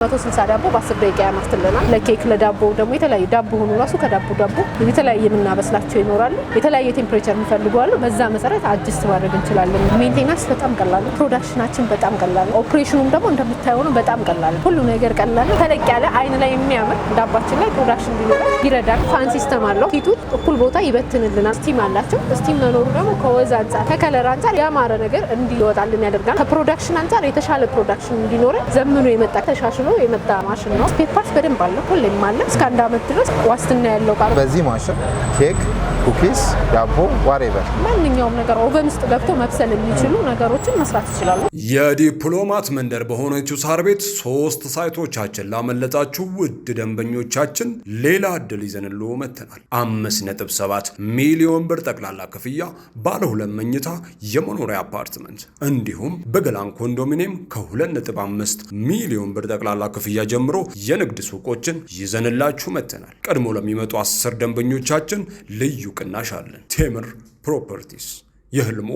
160 ዳቦ በ10 ደቂቃ ያመርትልናል። ለኬክ ለዳቦ ደግሞ የተለያየ ዳቦ ሆኖ ራሱ ከዳቦ የተለያየ የምናበስላቸው ይኖራሉ። የተለያየ ቴምፕሬቸር የሚፈልጉዋሉ። በዛ መሰረት አድጀስት ማድረግ እንችላለን። ሜንቴናንስ በጣም ቀላል ነው። ፕሮዳክሽናችን በጣም ቀላል ነው። ኦፕሬሽኑም ደግሞ እንደምታየው ነው በጣም ቀላል ነው። ሁሉ ነገር ቀላል ነው። ተለቅ ያለ አይን ላይ የሚያምር ዳባችን ላይ ፕሮዳክሽን ቢኖር ይረዳል። ፋን ሲስተም አለው። ፊቱ እኩል ቦታ ይበትንልናል። ስቲም አላቸው። ስቲም መኖሩ ደግሞ ከወዝ አንፃር ከከለር አንፃር ያማረ ነገር እንዲወጣልን ያደርጋል። ከፕሮዳክሽን አንፃር የተሻለ ፕሮዳክሽን እንዲኖር ዘምኖ የመጣ ተሻሽሎ የመጣ ማሽን ነው። ስፔር ፓርትስ በደንብ አለ። ሁሌም አለ። እስከ 1 አመት ድረስ ዋስትና ያለው ቃል በዚህ ማሽን ኬክ፣ ኩኪስ፣ ዳቦ ዋሬቨር ማንኛውም ነገር ኦቨን ውስጥ ገብቶ መብሰል የሚችሉ ነገሮችን መስራት ይችላሉ። የዲፕሎማት መንደር በሆነችው ሳር ቤት 3 ሳይቶቻችን ላመለጣችሁ ውድ ደንበኞቻችን ሌላ እድል ይዘንልዎ መተናል። 5.7 ሚሊዮን ብር ጠቅላላ ክፍያ ባለ 2 መኝታ የመኖሪያ አፓርትመንት እንዲሁም በገላን ኮንዶሚኒየም ከ2.5 ሚሊዮን ብር ጠቅላላ ክፍያ ጀምሮ የንግድ ሱቆችን ይዘንላችሁ መተናል። ቀድሞ ለሚመጡ 10 ደንበኞቻችን ልዩ ቅናሽ አለን። ቴምር ፕሮፐርቲስ የህልሞ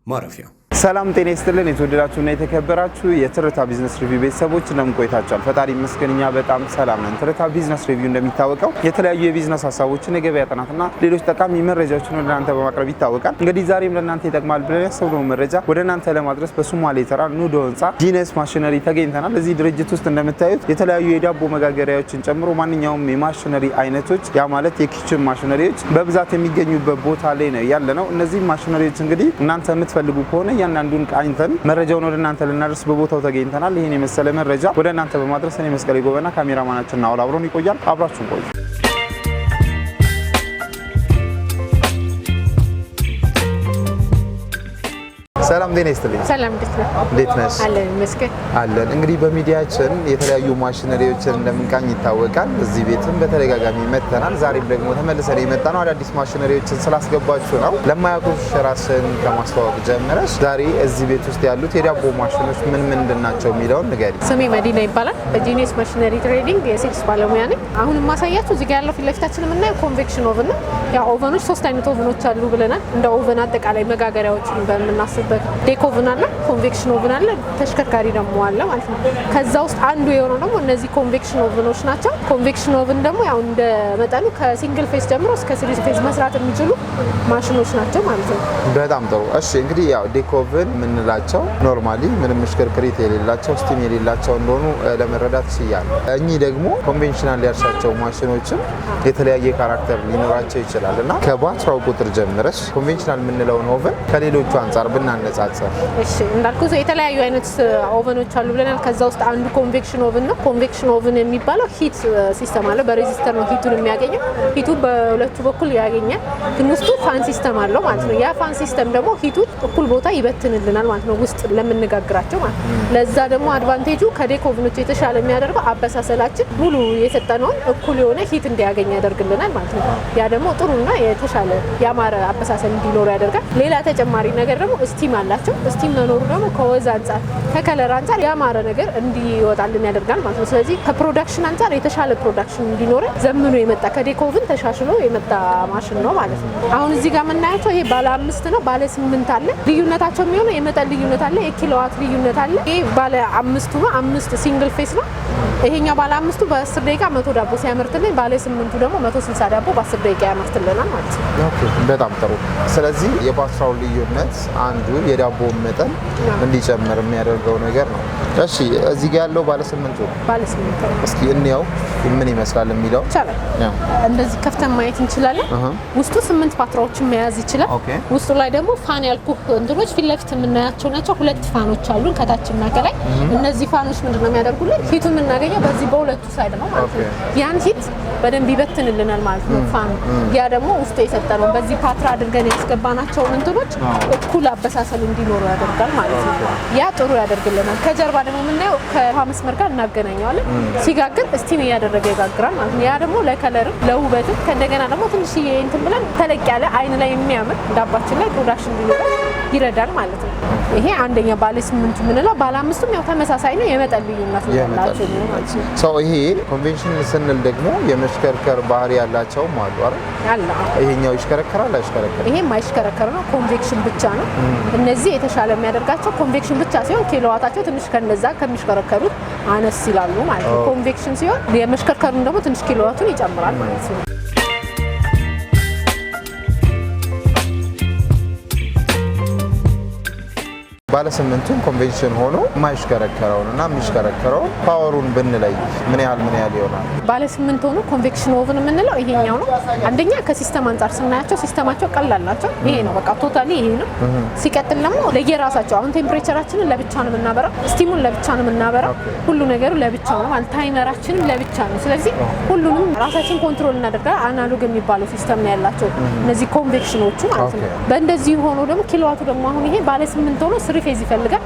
ማረፊያ። ሰላም ጤና ይስጥልን። የተወደዳችሁና የተከበራችሁ የትርታ ቢዝነስ ሪቪው ቤተሰቦች እንደምን ቆይታችኋል? ፈጣሪ ይመስገን እኛ በጣም ሰላም ነን። ትርታ ቢዝነስ ሪቪው እንደሚታወቀው የተለያዩ የቢዝነስ ሀሳቦችን፣ የገበያ ጥናትና ሌሎች ጠቃሚ መረጃዎችን ወደ እናንተ በማቅረብ ይታወቃል። እንግዲህ ዛሬም ለእናንተ ይጠቅማል ብለን ያሰብነውን መረጃ ወደ እናንተ ለማድረስ በሶማሌ ተራ ኑዶ ህንፃ ጂነስ ማሽነሪ ተገኝተናል። እዚህ ድርጅት ውስጥ እንደምታዩት የተለያዩ የዳቦ መጋገሪያዎችን ጨምሮ ማንኛውም የማሽነሪ አይነቶች ያ ማለት የኪችን ማሽነሪዎች በብዛት የሚገኙበት ቦታ ላይ ነው ያለነው። እነዚህ ማሽነሪዎች እንግዲህ እናንተ የምትፈልጉ ከሆነ ያንዳንዱን ቃኝተን መረጃውን ወደ እናንተ ልናደርስ በቦታው ተገኝተናል። ይሄን የመሰለ መረጃ ወደ እናንተ በማድረስ እኔ መስቀሌ ጎበና ካሜራማናችን አውል አብሮን ይቆያል። አብራችሁን ቆዩ። ሰላም ጤና ይስጥልኝ። ሰላም እንዴት ነሽ? አለን መስከ አለን። እንግዲህ በሚዲያችን የተለያዩ ማሽነሪዎችን እንደምንቃኝ ይታወቃል። እዚህ ቤትም በተደጋጋሚ መተናል። ዛሬም ደግሞ ተመልሰን የመጣነው አዳዲስ ማሽነሪዎችን ስላስገባችሁ ነው። ለማያውቁሽ ራስን ከማስተዋወቅ ጀምረሽ ዛሬ እዚህ ቤት ውስጥ ያሉት የዳቦ ማሽኖች ምን ምንድን ናቸው የሚለውን ንገሪ። ስሜ መዲና ይባላል። በጂነስ ማሽነሪ ትሬዲንግ የሴልስ ባለሙያ ነኝ። አሁን የማሳያችሁ እዚህ ጋር ያለው ፊት ለፊታችን የምናየው ኮንቬክሽን ኦቨን ነው። ያ ኦቨኖች 3 አይነት ኦቨኖች አሉ ብለናል። እንደ ኦቨን አጠቃላይ መጋገሪያዎችን በመናስበት ዴክ ኦቨን አለ፣ ኮንቬክሽን ኦቨን አለ፣ ተሽከርካሪ ደግሞ አለ ማለት ነው። ከዛ ውስጥ አንዱ የሆነው ደግሞ እነዚህ ኮንቬክሽን ኦቨኖች ናቸው። ኮንቬክሽን ኦቨን ደግሞ ያው እንደ መጠኑ ከሲንግል ፌስ ጀምሮ እስከ 3 ፌስ መስራት የሚችሉ ማሽኖች ናቸው ማለት ነው። በጣም ጥሩ። እሺ እንግዲህ ያው ዴክ ኦቨን የምንላቸው ኖርማሊ ምንም ሽክርክሪት የሌላቸው ስቲም የሌላቸው እንደሆኑ ለመረዳት ይችላል። እኚህ ደግሞ ኮንቬንሽናል ያርሻቸው ማሽኖችም የተለያየ ካራክተር ሊኖራቸው ይችላል እና ከባትራው ቁጥር ጀምረሽ ኮንቬንሽናል የምንለውን ኦቨን ከሌሎቹ አንጻር ብናነጻጸር። እሺ እንዳልኩት የተለያዩ አይነት ኦቨኖች አሉ ብለናል። ከዛ ውስጥ አንዱ ኮንቬክሽን ኦቨን ነው። ኮንቬክሽን ኦቨን የሚባለው ሂት ሲስተም አለው። በሬዚስተር ነው ሂቱን የሚያገኘው። ሂቱ በሁለቱ በኩል ያገኛል፣ ግን ውስጡ ፋን ሲስተም አለው ማለት ነው። ያ ፋን ሲስተም ደግሞ ሂቱን እኩል ቦታ ይበትንልናል ማለት ነው፣ ውስጥ ለምንጋግራቸው ማለት ነው። ለዛ ደግሞ አድቫንቴጁ ከዴክ ኦቨኖች የተሻለ የሚያደርገው አበሳሰላችን ሙሉ የሰጠነውን እኩል የሆነ ሂት እንዲያገኝ ያደርግልናል ማለት ነው። ያ ደግሞ ጥሩና የተሻለ ያማረ አበሳሰል እንዲኖር ያደርጋል። ሌላ ተጨማሪ ነገር ደግሞ ስቲም አላቸው። ስቲም መኖሩ ደግሞ ከወዝ አንፃር ከከለር አንፃር ያማረ ነገር እንዲወጣልን ያደርጋል ማለት ነው። ስለዚህ ከፕሮዳክሽን አንፃር የተሻለ ፕሮዳክሽን እንዲኖር ዘምኖ የመጣ ከዴክ ኦቨን ተሻሽሎ የመጣ ማሽን ነው ማለት ነው። አሁን እዚህ ጋር የምናያቸው ይሄ ባለ 5 ነው፣ ባለ 8 አለ። ልዩነታቸው የሚሆነው የመጠን ልዩነት አለ፣ የኪሎዋት ልዩነት አለ። ይሄ ባለ 5ቱ ነው፣ 5 ሲንግል ፌስ ነው። ይሄኛው ባለ 5ቱ በ10 ደቂቃ 100 ዳቦ ሲያመርትልን፣ ባለ 8ቱ ደግሞ 160 ዳቦ በ10 ደቂቃ ያመርትልናል ማለት ነው። ኦኬ በጣም ጥሩ። ስለዚህ የባትራው ልዩነት አንዱ የዳቦውን መጠን እንዲጨምር የሚያደርገው ነገር ነው። እሺ እዚህ ጋር ያለው ባለ 8ቱ እስኪ እንየው ምን ይመስላል የሚለው ይቻላል። እንደዚህ ከፍተን ማየት እንችላለን። ውስጡ 8 ፓትራዎችን መያዝ ይችላል። ውስጡ ላይ ደግሞ ፋን ያልኩ እንትኖች ፊት ለፊት የምናያቸው ናቸው። 2 ፋኖች አሉ ከታችና ከላይ። እነዚህ ፋኖች ምንድነው የሚያደርጉልን? ሂቱን የምናገኘው በዚህ በሁለቱ ሳይድ ነው ማለት ነው። ያን ሂት በደንብ ይበትንልናል ማለት ነው ፋኑ። ያ ደግሞ ውስጡ የሰጠነው በዚህ ፓትራ አድርገን ያስገባናቸው እንትኖች እኩል አበሳሰል እንዲኖሩ ያደርጋል ማለት ነው። ያ ጥሩ ያደርግልናል። ከጀርባ ደግሞ የምናየው ከውሃ መስመር ጋር እናገናኘዋለን። ሲጋግር ስቲም እያደረገ ይጋግራል ማለት ነው። ያ ደግሞ ለከለርም ለውበትም ከእንደገና ደግሞ ትንሽዬ እንትን ብለን ተለቅ ያለ አይን ላይ የሚያምር ዳባችን ላይ ፕሮዳክሽን እንዲኖር ይረዳል ማለት ነው። ይሄ አንደኛ ባለ 8 ምንለው። ባለ 5ም ያው ተመሳሳይ ነው፣ የመጠን ልዩነት ያላቸው ማለት ነው። ሰው ይሄ ኮንቬንሽን ስንል ደግሞ የመሽከርከር ባህሪ ያላቸውም አሉ አይደል? አለ። ይሄኛው ይሽከረከራል አይሽከረከርም? ይሄ ማይሽከረከር ነው፣ ኮንቬክሽን ብቻ ነው። እነዚህ የተሻለ የሚያደርጋቸው ኮንቬክሽን ብቻ ሲሆን ኪሎዋታቸው ትንሽ ከነዛ ከሚሽከረከሩት አነስ ይላሉ ማለት ነው። ኮንቬክሽን ሲሆን የመሽከርከሩን ደግሞ ትንሽ ኪሎዋቱን ይጨምራል ማለት ነው። ባለ 8ቱን ኮንቬንሽን ሆኖ የማይሽከረከረውንና የሚሽከረከረውን ፓወሩን ብንለይ ምን ያህል ይሆናል? ባለ 8 ሆኖ ኮንቬክሽን ኦቭን የምንለው ይሄኛው ነው። አንደኛ ከሲስተም አንፃር ስናያቸው ሲስተማቸው ቀላል ናቸው። ይሄ ነው በቃ ቶታሊ ይሄ ነው። ሲቀጥል ደግሞ ለየራሳቸው አሁን ቴምፕሬቸራችንን ለብቻ ነው የምናበራው፣ ስቲሙን ለብቻ ነው የምናበራው፣ ሁሉ ነገሩ ለብቻ ነው ማለት ታይመራችንም ለብቻ ነው። ስለዚህ ሁሉንም ራሳችን ኮንትሮል እናደርጋለን። አናሎግ የሚባለው ሲስተም ነው ያላቸው እነዚህ ኮንቬክሽኖቹ ማለት ነው። በእንደዚህ ሆኖ ደግሞ ኪሎዋቱ ደግሞ አሁን ይሄ ባለ 8 ሆኖ ስሪ ፌዝ ይፈልጋል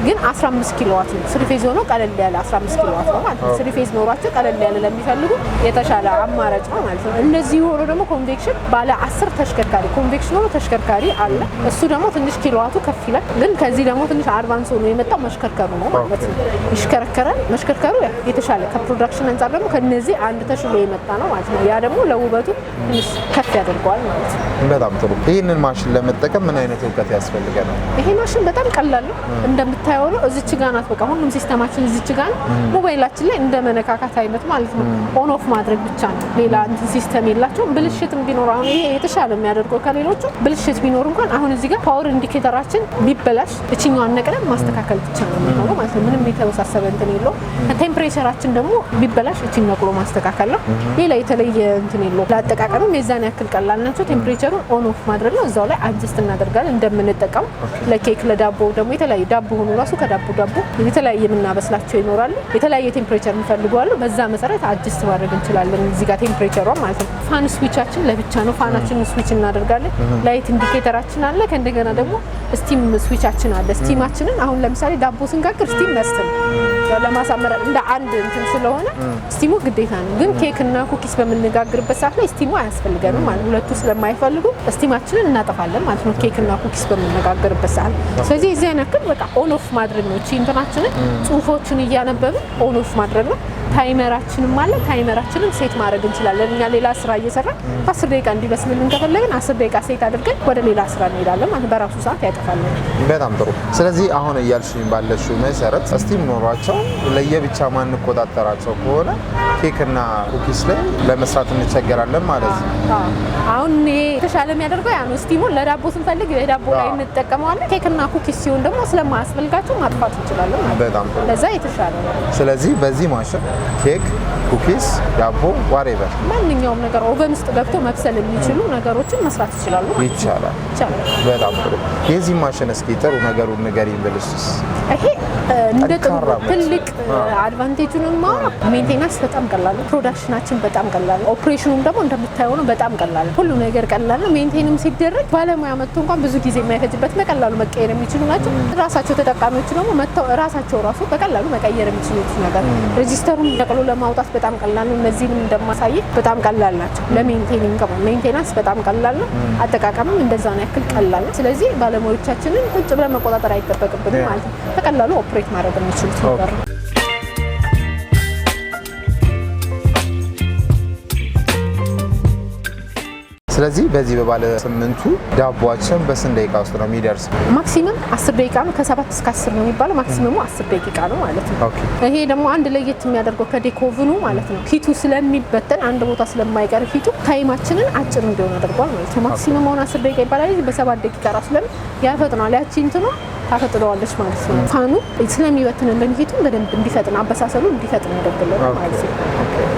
ግን 15 ኪሎዋት ነው። ስሪ ፌዝ ሆኖ ቀለል ያለ 15 ኪሎዋት ነው ማለት ነው። ስሪ ፌዝ ኖሯቸው ቀለል ያለ ለሚፈልጉ የተሻለ አማራጭ ነው ማለት ነው። እነዚህ ሆኖ ደግሞ ኮንቬክሽን ባለ 10 ተሽከርካሪ ኮንቬክሽን ሆኖ ተሽከርካሪ አለ። እሱ ደግሞ ትንሽ ኪሎዋቱ ከፍ ይላል ግን ከዚህ ደግሞ ትንሽ አድቫንስ ሆኖ የመጣው መሽከርከሩ ነው ማለት ነው። ይሽከረከራል። መሽከርከሩ የተሻለ ከፕሮዳክሽን አንፃር ደግሞ ከነዚህ አንድ ተሽሎ የመጣ ነው ማለት ነው። ያ ደግሞ ለውበቱ ትንሽ ከፍ ያደርገዋል ማለት ነው። በጣም ጥሩ። ይህንን ማሽን ለመጠቀም ምን አይነት እውቀት ያስፈልገናል? ይሄ ማሽን በጣም ቀላል ነው። እንደምታየው ነው። እዚች ጋር ናት። በቃ ሁሉም ሲስተማችን እዚች ጋር ነው። ሞባይላችን ላይ እንደ መነካካት አይነት ማለት ነው። ኦን ኦፍ ማድረግ ብቻ ነው። ሌላ እንትን ሲስተም የላቸውም። ብልሽትም ቢኖር አሁን ይሄ የተሻለ የሚያደርገው ከሌሎቹ ብልሽት ቢኖር እንኳን አሁን እዚህ ጋር ፓወር ኢንዲኬተራችን ቢበላሽ እችኛዋን ነቅለን ማስተካከል ብቻ ነው የሚሆነው ማለት ነው። ምንም የተወሳሰበ እንትን የለው። ቴምፕሬቸራችን ደግሞ ቢበላሽ እቺን ነቅሎ ማስተካከል ነው። ሌላ የተለየ እንትን የለው። ለአጠቃቀምም የዛን ያክል ቀላል ናቸው። ቴምፕሬቸሩን ኦን ኦፍ ማድረግ ነው። እዛው ላይ አድጀስት እናደርጋለን እንደምንጠቀም ለኬክ ለዳቦ ደግሞ የተለያየ ዳቦ ሆኖ ራሱ ከዳቦ የተለያየ የምናበስላቸው ይኖራሉ። የተለያየ ቴምፕሬቸር እንፈልጋለን። በዛ መሰረት አድጀስት ማድረግ እንችላለን። እዚህ ጋር ቴምፕሬቸሯ ማለት ነው። ፋን ስዊቻችን ለብቻ ነው። ፋናችንን ስዊች እናደርጋለን። ላይት ኢንዲኬተራችን አለ። ከእንደገና ደግሞ ስቲም ስዊቻችን አለ። ስቲማችንን አሁን ለምሳሌ ዳቦ ስንጋግር ስቲም መስት ነው ለማሳመር እንደ አንድ እንትን ስለሆነ ስቲሙ ግዴታ ነው። ግን ኬክ እና ኩኪስ በምንጋግርበት ሰዓት ላይ ስቲሙ አያስፈልገንም ማለት ሁለቱ ስለማይፈልጉ ስቲማችንን እናጠፋለን ማለት ነው። ኬክ እና ኩኪስ በምንጋግርበት ሰዓት ስለዚህ እዚህ አይነክል በቃ ኦን ኦፍ ማድረግ ነው። እቺ እንትናችንን ጽሁፎችን እያነበብን ኦን ኦፍ ማድረግ ነው። ታይመራችንም አለ። ታይመራችንን ሴት ማድረግ እንችላለን። እኛ ሌላ ስራ እየሰራን 10 ደቂቃ እንዲበስልልን ከፈለግን 10 ደቂቃ ሴት አድርገን ወደ ሌላ ስራ እንሄዳለን ማለት በራሱ ሰዓት ያጠፋልን። በጣም ጥሩ። ስለዚህ አሁን እያልሽኝ ባለሽው መሰረት ስቲም ኖሯቸው ለየብቻ ማንቆጣጠራቸው ከሆነ ኬክና ኩኪስ ላይ ለመስራት እንቸገራለን ማለት ነው። አሁን ይሄ የተሻለ የሚያደርገው ያ ነው። ስቲሙን ለዳቦ ስንፈልግ የዳቦ ላይ እንጠቀመዋለን። ኬክና ኩኪስ ሲሆን ደግሞ ስለማያስፈልጋቸው ማጥፋት እንችላለን ማለት ነው። በጣም ጥሩ። ለዛ የተሻለ ነው። ስለዚህ በዚህ ማሽን ኬክ፣ ኩኪስ፣ ዳቦ ዋሬቨር ማንኛውም ነገር ኦቨን ውስጥ ገብቶ መብሰል የሚችሉ ነገሮችን መስራት ይችላሉ። ይቻላል። በጣም ጥሩ። የዚህ ማሽን እስኪ ጥሩ ነገሩን ንገሪኝ ብልሽስ? ይሄ እንደ ጥሩ ትልቅ አድቫንቴጁን ማወራ ሜንቴናንስ በጣም ቀላል ነው። ፕሮዳክሽናችን በጣም ቀላል ነው። ኦፕሬሽኑም ደግሞ እንደምታየው ነው። በጣም ቀላል ነው። ሁሉ ነገር ቀላል ነው። ሜንቴንም ሲደረግ ባለሙያ መጥቶ እንኳን ብዙ ጊዜ የማይፈጅበት በቀላሉ መቀየር የሚችሉ ናቸው። ራሳቸው ተጠቃሚዎች ደግሞ መጥተው ራሳቸው ራሱ በቀላሉ መቀየር የሚችሉት ነገር ሬጂስተሩን ነቅሎ ለማውጣት በጣም ቀላል ነው። እነዚህንም እንደማሳይ በጣም ቀላል ናቸው። ለሜንቴኒንግ ሜንቴናንስ በጣም ቀላል ነው። አጠቃቀምም እንደዛ ነው ያክል ቀላል ነው። ስለዚህ ባለሙያዎቻችንን ቁጭ ብለን መቆጣጠር አይጠበቅብንም ማለት ነው። በቀላሉ ኦፕሬት ማድረግ የሚችሉት ነገር ነው። ስለዚህ በዚህ በባለ 8ቱ ዳቦአችን በስንት ደቂቃ ውስጥ ነው የሚደርስ? ማክሲመም 10 ደቂቃ ነው። ከ7 እስከ 10 ነው የሚባለው። ማክሲመሙ 10 ደቂቃ ነው ማለት ነው። ይሄ ደግሞ አንድ ለየት የሚያደርገው ከዴኮቭኑ ማለት ነው ሂቱ ስለሚበተን አንድ ቦታ ስለማይቀር ሂቱ ታይማችንን አጭር እንዲሆን አድርጓል ማለት ነው። ማክሲመም አሁን 10 ደቂቃ ይባላል። በ7 ደቂቃ ራሱ ለምን ያፈጥናል። ያቺ እንትኗ ታፈጥነዋለች ማለት ነው። ፋኑ ስለሚበትንልን ሂቱን በደንብ እንዲፈጥን አበሳሰሉ እንዲፈጥን ያደርግልን ማለት ነው።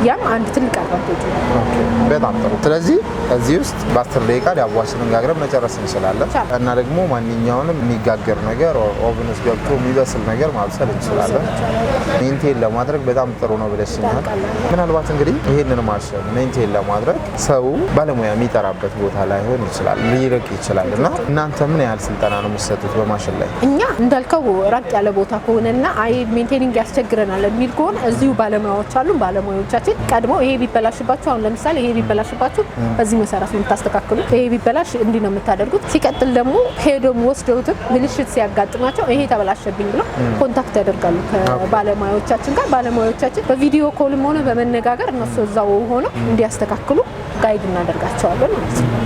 ያም አንድ ትልቅ አድቫንቴጅ ነው። በጣም ጥሩ። ስለዚህ እዚህ ውስጥ በ10 ደቂቃ ዳቦአችንን ጋግረን መጨረስ እንችላለን እና ደግሞ ማንኛውንም የሚጋገር ነገር ኦቨን ውስጥ ገብቶ የሚበስል ነገር ማብሰል እንችላለን። ሜንቴን ለማድረግ በጣም ጥሩ ነው ብለሽኛል። ምናልባት እንግዲህ ይሄንን ማሽን ሜንቴን ለማድረግ ሰው ባለሙያ የሚጠራበት ቦታ ላይሆን ይችላል፣ ሊርቅ ይችላል እና እናንተ ምን ያህል ስልጠና ነው የምትሰጡት በማሽን ላይ? እኛ እንዳልከው ራቅ ያለ ቦታ ከሆነና አይ ሜንቴኒንግ ያስቸግረናል የሚል ከሆነ እዚሁ ባለሙያዎች አሉ። ባለሙያዎቻችን ቀድሞ ይሄ ቢበላሽባችሁ አሁን ለምሳሌ ይሄ ቢበላሽባችሁ በዚህ መሰረት ነው የምታስተካክሉት፣ ይሄ ቢበላሽ እንዲህ ነው የምታደርጉት። ሲቀጥል ደግሞ ሄዶም ወስደውትም ብልሽት ሲያጋጥማቸው ይሄ ተበላሸብኝ ብለው ኮንታክት ያደርጋሉ ከባለሙያዎቻችን ጋር። ባለሙያዎቻችን በቪዲዮ ኮልም ሆነ በመነጋገር እነሱ እዛው ሆነው እንዲያስተካክሉ ጋይድ እናደርጋቸዋለን ማለት ነው።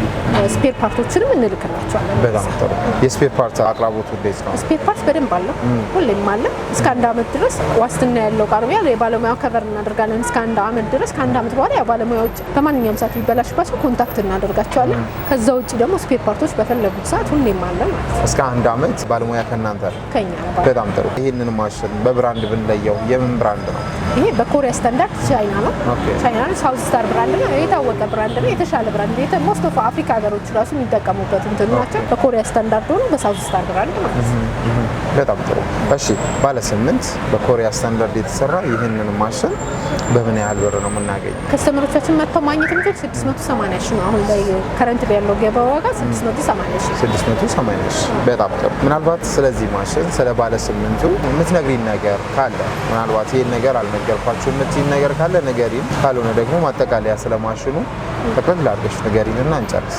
ስፔር ፓርቶችንም እንልክላቸዋለን። በጣም ጥሩ። የስፔር ፓርት አቅራቦቱ እንዴት ነው? ስፔር ፓርት በደንብ አለ፣ ሁሌም አለ። እስከ 1 አመት ድረስ ዋስትና ያለው ቃርቢያ የባለሙያው ከቨር እናደርጋለን። እስከ 1 አመት ድረስ ከ1 አመት በኋላ ያው ባለሙያዎች በማንኛውም ሰዓት ቢበላሽባቸው ኮንታክት እናደርጋቸዋለን። ከዛ ውጪ ደግሞ ስፔር ፓርቶች በፈለጉት ሰዓት ሁሌም አለ ማለት ነው። እስከ 1 አመት ባለሙያ ከእናንተ ከኛ ነው። በጣም ጥሩ። ይሄንን ማሽን በብራንድ ብንለየው የምን ብራንድ ነው? ይሄ በኮሪያ ስታንዳርድ ቻይና ነው። ቻይና ነው። ሳውዝ ስታር ብራንድ ነው። የታወቀ ብራንድ ነው። የተሻለ ብራንድ ነው። ሞስት ኦፍ አፍሪካ ሀገሮች ራሱ የሚጠቀሙበት እንትን ናቸው። በኮሪያ ስታንዳርድ ሆኖ በሳውዝ ስታር ብራንድ ማለት ነው። በጣም ጥሩ። እሺ ባለ 8 በኮሪያ ስታንዳርድ የተሰራ ይህንን ማሽን በምን ያህል ብር ነው የምናገኘው? ከስተመሮቻችን መጥተው ማግኘት የሚችሉት 680 ሺህ ነው። አሁን ላይ ከረንት ያለው ገበያ ዋጋ 680 ሺህ። 680 ሺህ። በጣም ጥሩ። ምናልባት ስለዚህ ማሽን ስለ ባለ 8ቱ የምትነግሪን ነገር ካለ ምናልባት ይሄን ነገር አልነገርኳችሁ የምትይን ነገር ካለ ንገሪን፣ ካልሆነ ደግሞ ማጠቃለያ ስለ ማሽኑ ጠቅለል አድርገሽ ንገሪንና እንጨርስ።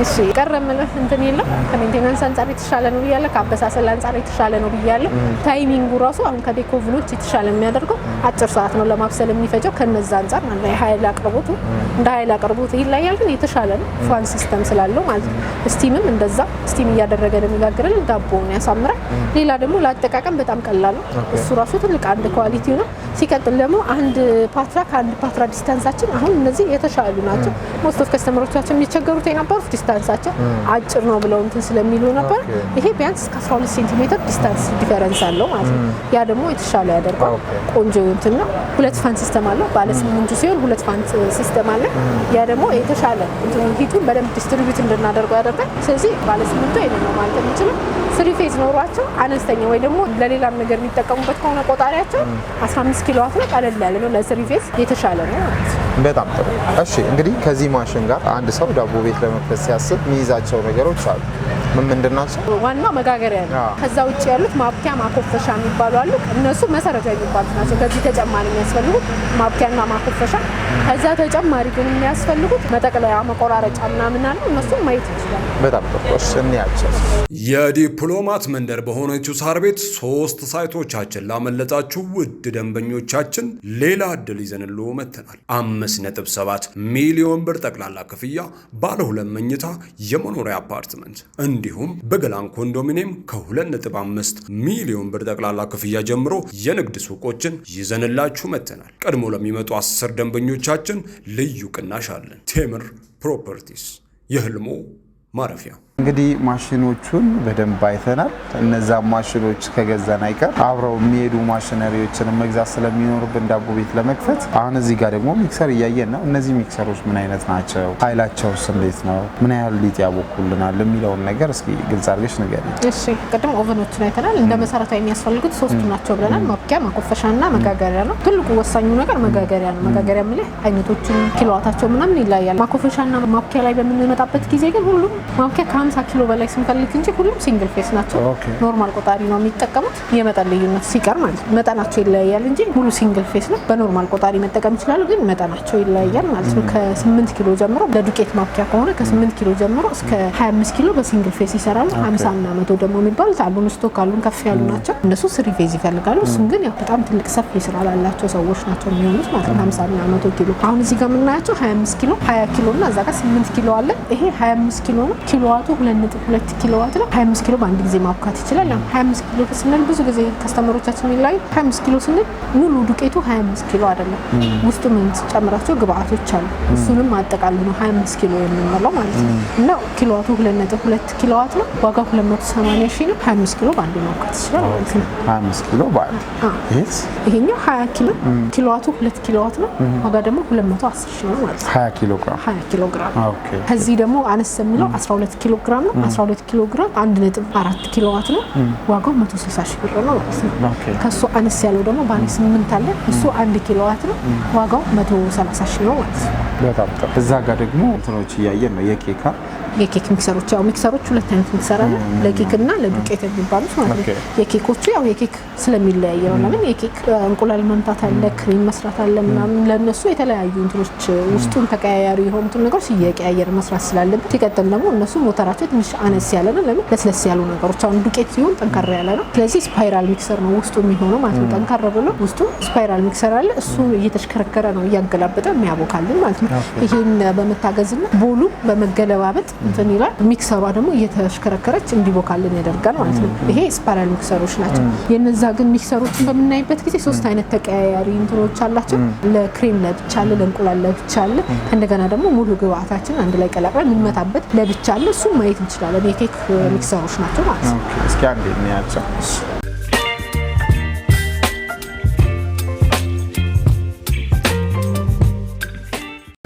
እሺ ቀረ ምልህ እንትን የለም። ከሜንቴናንስ አንጻር የተሻለ ነው ብያለሁ። ከአበሳሰል አንጻር የተሻለ ነው ብያለሁ። ታይሚንጉ ራሱ አሁን ከዴኮቭኖች የተሻለ የሚያደርገው አጭር ሰዓት ነው ለማብሰል የሚፈጀው። ከነዛ አንጻር ማለት ነው ኃይል አቅርቦቱ እንደ ኃይል አቅርቦቱ ይለያል፣ ግን የተሻለ ነው ፋን ሲስተም ስላለው ማለት ነው። ስቲምም እንደዛ ስቲም እያደረገ ነው የሚጋግርልን፣ ዳቦውን ያሳምራል። ሌላ ደግሞ ለአጠቃቀም በጣም ቀላል ነው። እሱ ራሱ ትልቅ አንድ ኳሊቲ ነው። ሲቀጥል ደግሞ አንድ ፓትራ ከአንድ ፓትራ ዲስታንሳችን አሁን እነዚህ የተሻሉ ናቸው። ሞስት ኦፍ ከስተመሮቻችን የሚቸገሩት የነበሩት ዲስታንሳቸው አጭር ነው ብለው እንትን ስለሚሉ ነበር። ይሄ ቢያንስ እስከ 12 ሴንቲሜትር ዲስታንስ ዲፈረንስ አለው ማለት ነው። ያ ደግሞ የተሻለ ያደርጋል። ቆንጆ እንትን ነው። 2 ፋን ሲስተም አለው። ባለ 8 ሲሆን 2 ፋን ሲስተም አለ። ያ ደግሞ የተሻለ ሂቱን በደንብ ዲስትሪቢዩት እንድናደርገው ያደርጋል። ስለዚህ ባለ 8 ይሄን ነው ማለት የምንችለው። 3 ፌዝ ኖሯቸው አነስተኛ ወይ ደግሞ ለሌላም ነገር የሚጠቀሙበት ከሆነ ቆጣሪያቸው 15 ኪሎዋት ነው። ቀለል ያለ ነው። ለ3 ፌዝ የተሻለ ነው ማለት ነው። በጣም ጥሩ። እሺ እንግዲህ ከዚህ ማሽን ጋር አንድ ሰው ዳቦ ቤት ለመክፈት ሲያስብ የሚይዛቸው ነገሮች አሉ። ምንድን ናቸው? ዋናው መጋገሪያ ነው። ከዛ ውጭ ያሉት ማብኪያ፣ ማኮፈሻ የሚባሉ አሉ። እነሱ መሰረታዊ የሚባሉት ናቸው። ከዚህ ተጨማሪ የሚያስፈልጉት ማብኪያና ማኮፈሻ። ከዛ ተጨማሪ ግን የሚያስፈልጉት መጠቅለያ፣ መቆራረጫ ምናምን አሉ። እነሱን ማየት ይችላል። በጣም ጥሩ። እሺ እንያቸው። የዲፕሎማት መንደር በሆነችው ሳር ቤት 3 ሳይቶቻችን ላመለጣችሁ ውድ ደንበኞቻችን ሌላ እድል ይዘንልዎ መጥተናል። 5.7 ሚሊዮን ብር ጠቅላላ ክፍያ ባለ 2 መኝታ የመኖሪያ አፓርትመንት እንዲሁም በገላን ኮንዶሚኒየም ከ2.5 ሚሊዮን ብር ጠቅላላ ክፍያ ጀምሮ የንግድ ሱቆችን ይዘንላችሁ መጥተናል። ቀድሞ ለሚመጡ 10 ደንበኞቻችን ልዩ ቅናሽ አለን። ቴምር ፕሮፐርቲስ የህልሞ ማረፊያ። እንግዲህ ማሽኖቹን በደንብ አይተናል። እነዛ ማሽኖች ከገዛን አይቀር አብረው የሚሄዱ ማሽነሪዎችን መግዛት ስለሚኖርብን ዳቦ ቤት ለመክፈት አሁን እዚህ ጋር ደግሞ ሚክሰር እያየን ነው። እነዚህ ሚክሰሮች ምን አይነት ናቸው? ኃይላቸውስ እንዴት ነው? ምን ያህል ሊጥ ያቦኩልናል የሚለውን ነገር እስኪ ግልጽ አድርገሽ ንገሪኝ። እሺ ቅድም ኦቨኖችን አይተናል። እንደ መሰረታዊ የሚያስፈልጉት 3 ናቸው ብለናል። ማብኪያ፣ ማኮፈሻና መጋገሪያ ነው። ትልቁ ወሳኙ ነገር መጋገሪያ ነው። መጋገሪያ ማለት አይነቶችን ኪሎዋታቸው ምናምን ይለያያል። ማኮፈሻና ማብኪያ ላይ በምንመጣበት ጊዜ ግን ሁሉም ማብኪያ 50 ኪሎ በላይ ስንፈልግ እንጂ ሁሉም ሲንግል ፌስ ናቸው። ኖርማል ቆጣሪ ነው የሚጠቀሙት። የመጠን ልዩነት ሲቀር ማለት ነው። መጠናቸው ይለያያል እንጂ ሙሉ ሲንግል ፌስ ነው። በኖርማል ቆጣሪ መጠቀም ይችላሉ፣ ግን መጠናቸው ይለያያል ማለት ነው። ከ8 ኪሎ ጀምሮ ለዱቄት ማብኪያ ከሆነ ከ8 ኪሎ ጀምሮ እስከ 25 ኪሎ በሲንግል ፌስ ይሰራሉ። 50 እና 100 ደግሞ የሚባሉት አሉን፣ ስቶክ አሉን፣ ከፍ ያሉ ናቸው። እነሱ 3 ፌዝ ይፈልጋሉ። እሱም ግን ያው በጣም ትልቅ ሰፊ ስራ ላላቸው ሰዎች ናቸው የሚሆኑት ማለት ነው። 50 እና 100 ኪሎ አሁን እዚህ ጋር የምናያቸው 25 ኪሎ፣ 20 ኪሎ እና እዛ ጋር 8 ኪሎ አለ። ይሄ 25 ኪሎ ነው። ኪሎዋቱ 2.2 ኪሎዋት ነው። 25 ኪሎ በአንድ ጊዜ ማብካት ይችላል። 25 ኪሎ ስንል ብዙ ጊዜ ከስተመሮቻችን ላይ 25 ኪሎ ስንል ሙሉ ዱቄቱ 25 ኪሎ አይደለም። ውስጡ ምን ጨምራቸው ግብአቶች አሉ። እሱንም አጠቃሉ ነው 25 ኪሎ የምንለው ማለት ነው። እና ኪሎዋቱ 2.2 ኪሎዋት ነው። ዋጋው 280 ሺህ ነው። 25 ኪሎ በአንድ ማብካት ይችላል ማለት ነው። 25 ኪሎ በአንድ ይሄኛው 20 ኪሎ ኪሎዋቱ 2 ኪሎዋት ነው። ዋጋ ደግሞ 210 ሺህ ነው ማለት ነው። 20 ኪሎ ግራም 20 ኪሎ ግራም። ከዚህ ደግሞ አነስ የሚለው 12 ኪሎ ግራም ነው። 12 ኪሎ ግራም 1.4 ኪሎዋት ነው። ዋጋው 160 ሺህ ብር ነው ማለት ነው። ከሱ አነስ ያለው ደግሞ ባለ 8 አለ። እሱ 1 ኪሎዋት ነው። ዋጋው 130 ሺህ ነው ማለት ነው። በጣም ጥሩ። እዛ ጋር ደግሞ እንትኖች እያየን ነው። የኬካ የኬክ ሚክሰሮች ያው ሚክሰሮች ሁለት አይነት ሚክሰር አለ ለኬክ እና ለዱቄት የሚባሉት ማለት ነው የኬኮቹ ያው የኬክ ስለሚለያይ ነው ለምን የኬክ እንቁላል መምታት አለ ክሬም መስራት አለ ምናምን ለነሱ የተለያዩ እንትኖች ውስጡን ተቀያያሪ የሆኑትን ነገሮች እየቀያየር መስራት ስላለበት ሲቀጥል ደግሞ እነሱ ሞተራቸው ትንሽ አነስ ያለ ነው ለምን ለስለስ ያሉ ነገሮች አሁን ዱቄት ሲሆን ጠንካራ ያለ ነው ስለዚህ ስፓይራል ሚክሰር ነው ውስጡ የሚሆነው ማለት ነው ጠንካራ ብሎ ውስጡ ስፓይራል ሚክሰር አለ እሱ እየተሽከረከረ ነው ያገላበጠ የሚያቦካልን ማለት ነው ይሄን በመታገዝና ቦሉ በመገለባበጥ እንትን ይላል ሚክሰሯ ደግሞ እየተሽከረከረች እንዲቦካልን ያደርጋል ማለት ነው ይሄ ስፓይራል ሚክሰሮች ናቸው የነዛ ግን ሚክሰሮችን በመናይበት ጊዜ ሶስት አይነት ተቀያያሪ እንትኖች አላቸው ለክሬም ለብቻ አለ ለእንቁላል ለብቻ አለ እንደገና ደግሞ ሙሉ ግብአታችን አንድ ላይ ቀላቅለን እንመታበት ለብቻ አለ እሱ ማየት እንችላለን የኬክ ሚክሰሮች ናቸው ማለት ነው እስኪ አንዴ እንያቸው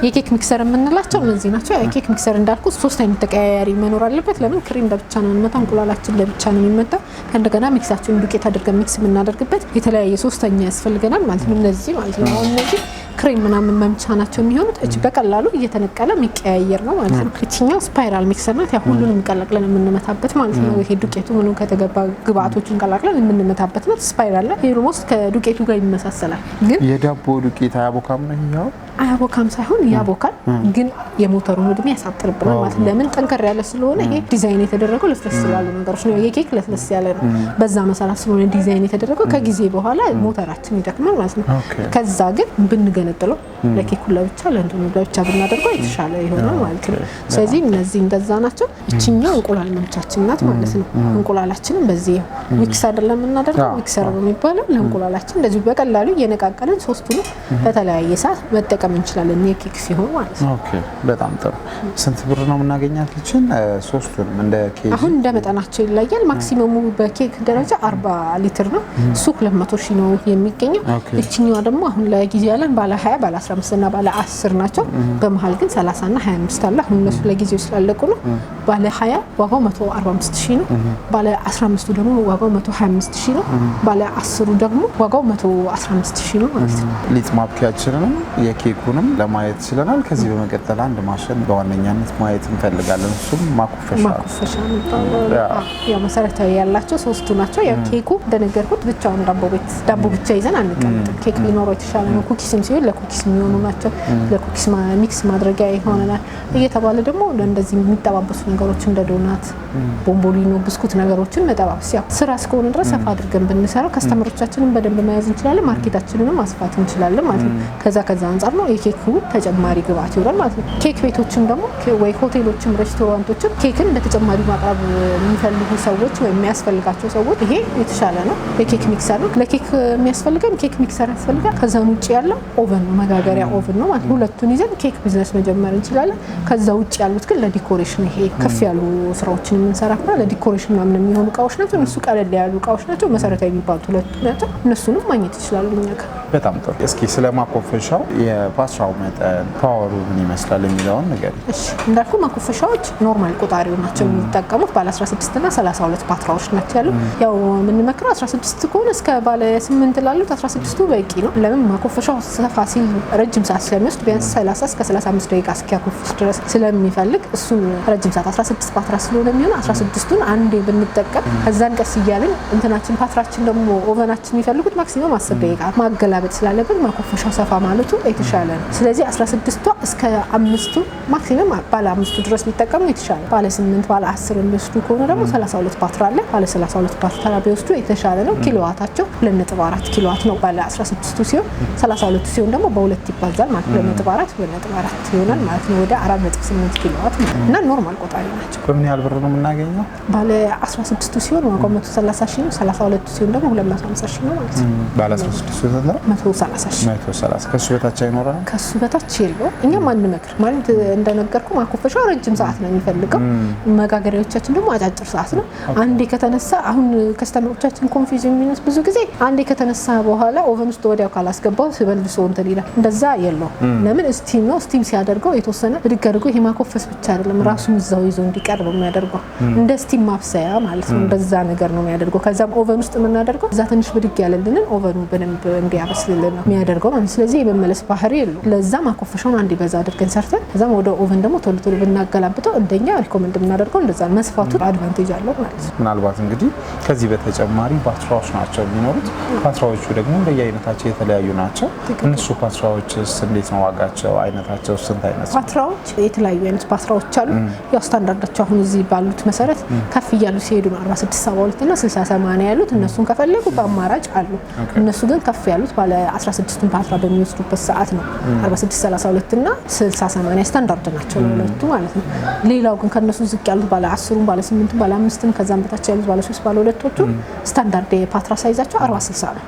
የኬክ ሚክሰር የምንላቸው እነዚህ ናቸው የኬክ ሚክሰር እንዳልኩ ሶስት አይነት ተቀያያሪ መኖር አለበት ለምን ክሬም ለብቻ ነው የሚመጣው እንቁላላችን ለብቻ ነው የሚመጣው እንደገና ሚክሳችን ዱቄት አድርገን ሚክስ የምናደርግበት የተለያየ ሶስተኛ ያስፈልገናል ማለት ነው እነዚህ ማለት ነው እነዚህ ክሬም ምናምን መምቻ ናቸው የሚሆኑት እጅ በቀላሉ እየተነቀለ የሚቀያየር ነው ማለት ነው እቺኛው ስፓይራል ሚክሰር ናት ያ ሁሉንም ቀላቅለን የምንመታበት ማለት ነው ይሄ ዱቄቱ ምኑ ከተገባ ግብአቶችን ቀላቅለን የምንመታበት ነው ስፓይራል ላይ ኦልሞስት ከዱቄቱ ጋር ይመሳሰላል ግን የዳቦ ዱቄት አያቦካም ነው ይሄው አያቦካም ሳይሆን ያቦካል ግን የሞተሩን እድሜ ያሳጥርብናል ማለት ለምን ጠንከር ያለ ስለሆነ ይሄ ዲዛይን የተደረገው ለስለስ ያሉ ነገሮች ነው የኬክ ለስለስ ያለ ነው በዛ መሰረት ስለሆነ ዲዛይን የተደረገው ከጊዜ በኋላ ሞተራችን ይደክማል ማለት ነው ከዛ ግን ብንገነጥለው ለኬኩ ለብቻ ለእንትኑ ለብቻ ብናደርገው የተሻለ ይሆናል ማለት ነው ስለዚህ እነዚህ እንደዛ ናቸው እቺኛው እንቁላል መምቻችን ናት ማለት ነው እንቁላላችንን በዚህ ሚክስ አይደለም እናደርገው ሚክሰር ነው የሚባለው ለእንቁላላችን እንደዚህ በቀላሉ እየነቃቀለን ሶስቱን በተለያየ ሰዓት መጠቀም እንችላለን የኬክ ሲሆን ማለት ነው ኦኬ በጣም ጥሩ ስንት ብር ነው የምናገኛት ልጅን ሶስቱንም እንደ ኬክ አሁን እንደ መጠናቸው ይለያል ማክሲመሙ በኬክ ደረጃ 40 ሊትር ነው እሱ 200 ሺህ ነው የሚገኘው እቺኛዋ ደግሞ አሁን ለጊዜ ያለን ባለ 20 ባለ 15 እና ባለ 10 ናቸው በመሃል ግን 30 እና 25 አለ አሁን እነሱ ለጊዜው ስላለቁ ነው ባለ 20 ዋጋው 145 ሺህ ነው ባለ 15 ደግሞ ዋጋው 125 ሺህ ነው ባለ 10 ደግሞ ዋጋው 115 ሺህ ነው ማለት ነው ሊጥ ማብኪያችንን የኬኩንም ለማየት ይችላል ከዚህ በመቀጠል አንድ ማሽን በዋነኛነት ማየት እንፈልጋለን እሱም ማኮፈሻ ነው ያው መሰረታዊ ያላቸው ሶስቱ ናቸው ያው ኬኩ እንደነገርኩት ብቻውን ዳቦ ብቻ ይዘን አንቀመጥም ኬክ ቢኖረው የተሻለ ነው ኩኪስም ሲሆን ለኩኪስ የሚሆኑ ናቸው ለኩኪስ ሚክስ ማድረጊያ ይሆናል እየተባለ ደግሞ እንደዚህ የሚጠባበሱ ነገሮች እንደ ዶናት ቦምቦሊኖ ብስኩት ነገሮችን መጠባበስ ያው ስራ እስከሆነ ድረስ ሰፋ አድርገን ብንሰራው ከስተመሮቻችንን በደንብ መያዝ እንችላለን ማርኬታችንንም ማስፋት እንችላለን ማለት ነው ከዛ አንፃር ነው የኬኩ ተጨማሪ ግብአት ይወራል ማለት ነው ኬክ ቤቶችም ደግሞ ወይ ሆቴሎችም ሬስቶራንቶችም ኬክን በተጨማሪ ማቅረብ የሚፈልጉ ሰዎች ወይ የሚያስፈልጋቸው ሰዎች ይሄ የተሻለ ነው የኬክ ሚክሰር ነው ለኬክ የሚያስፈልገን ኬክ ሚክሰር ያስፈልጋል ከዛም ውጪ ያለው ኦቨን ነው መጋገሪያ ኦቨን ነው ማለት ሁለቱን ይዘን ኬክ ቢዝነስ መጀመር እንችላለን ከዛ ውጪ ያሉት ግን ለዲኮሬሽን ይሄ ከፍ ያሉ ስራዎችን የምንሰራና ለዲኮሬሽን ምናምን የሚሆኑ እቃዎች ናቸው እነሱ ቀለል ያሉ እቃዎች ናቸው መሰረታዊ የሚባሉት ሁለቱ ናቸው እነሱንም ማግኘት ይችላሉ እኛ ጋር በጣም ጥሩ እስኪ ስለ ማኮፈሻው የፓትራው መጠን ፓወሩ ምን ይመስላል የሚለውን ነገር እሺ እንዳልኩ ማኮፈሻዎች ኖርማል ቆጣሪው ናቸው የሚጠቀሙት ባለ 16 እና 32 ፓትራዎች ናቸው ያሉ ያው የምንመክረው 16 ከሆነ እስከ ባለ 8 ላሉት 16ቱ በቂ ነው ለምን ማኮፈሻው ሰፋ ሲል ረጅም ሰዓት ስለሚወስድ ቢያንስ 30 እስከ 35 ደቂቃ እስኪያኮፍስ ድረስ ስለሚፈልግ እሱን ረጅም ሰዓት 16 ፓትራ ስለሆነ የሚሆን 16ቱን አንዴ ብንጠቀም ከዛን ቀስ እያልን እንትናችን ፓትራችን ደግሞ ኦቨናችን የሚፈልጉት ማክሲመም 10 ደቂቃ ማገላበጥ ስላለበት ማኮፈሻው ሰፋ ማለቱ የተሻለ ነው ስለዚህ 16ቷ እስከ 5ቱ ማክሲመም ባለ 5ቱ ድረስ ቢጠቀሙ የተሻለ ባለ 8 ባለ 10 የሚወስዱ ከሆነ ደግሞ 32 ፓትራ አለ ባለ 32 ፓትራ ቢወስዱ የተሻለ ነው ኪሎዋታቸው 2.4 ኪሎዋት ነው ባለ 16ቱ ሲሆን 32 ሲሆን ደግሞ በሁለት ይባዛል ማለት 2.4 ይሆናል ማለት ነው ወደ 4.8 ኪሎዋት እና ኖርማል ቆጣሪ ናቸው በምን ያህል ብር ነው የምናገኘው ባለ 16ቱ ሲሆን ዋጋው 130 ሺህ ነው 32 ሲሆን ደግሞ 250 ሺህ ነው ማለት ነው ባለ 16ቱ ዘንዳ 130 ሺህ 130 ከሱ በታች አይኖርም ከሱ በታች የለው እኛም አንመክር ማለት እንደነገርኩ ማኮፈሻው ረጅም ሰዓት ነው የሚፈልገው መጋገሪያዎቻችን ደግሞ አጫጭር ሰዓት ነው አንዴ ከተነሳ አሁን ከስተመሮቻችን ኮንፊውዝ የሚነስ ብዙ ጊዜ አንዴ ከተነሳ በኋላ ኦቨን ውስጥ ወዲያው ካላስገባው ሲበልሶ እንትን ይላል እንደዛ የለው ለምን ስቲም ነው ስቲም ሲያደርገው የተወሰነ ብድግ አድርጎ ይሄ ማኮፈስ ብቻ አይደለም ራሱን እዛው ይዞ እንዲቀርብ የሚያደርገው እንደ ስቲም ማብሰያ ማለት ነው እንደዛ ነገር ነው የሚያደርገው ከዛም ኦቨን ውስጥ የምናደርገው እዛ ትንሽ ብድግ ያለልንን ኦቨኑ በደንብ እንዲያበስ እንዲያበስልልን ነው የሚያደርገው ማለት። ስለዚህ የመመለስ ባህሪ የለው። ለዛ ማኮፈሻውን አንድ በዛ አድርገን ሰርተን ከዛም ወደ ኦቨን ደግሞ ቶሎ ቶሎ ብናገላብጠው እንደኛ ሪኮመንድ የምናደርገው እንደዛ መስፋቱ አድቫንቴጅ አለው ማለት ነው። ምናልባት እንግዲህ ከዚህ በተጨማሪ ፓትራዎች ናቸው የሚኖሩት። ፓትራዎቹ ደግሞ እንደየአይነታቸው የተለያዩ ናቸው። እነሱ ፓትራዎችስ እንዴት ነው ዋጋቸው? አይነታቸው ስንት አይነት ነው? ፓትራዎች የተለያዩ አይነት ፓትራዎች አሉ። ያው ስታንዳርዳቸው አሁን እዚህ ባሉት መሰረት ከፍ እያሉ ሲሄዱ ነው 46 72 እና 60 80 ያሉት። እነሱን ከፈለጉ በአማራጭ አሉ። እነሱ ግን ከፍ ያሉት ባለ 16ቱን ፓትራ በሚወስዱበት ሰዓት ነው 46 32 እና 60 80 ስታንዳርድ ናቸው ለሁለቱ ማለት ነው። ሌላው ግን ከነሱ ዝቅ ያሉት ባለ 10ን ባለ 8ን ባለ 5ን ከዛም በታች ያሉት ባለ 3 ባለ 2ቶቹ ስታንዳርድ የፓትራ ሳይዛቸው 40 60 ነው።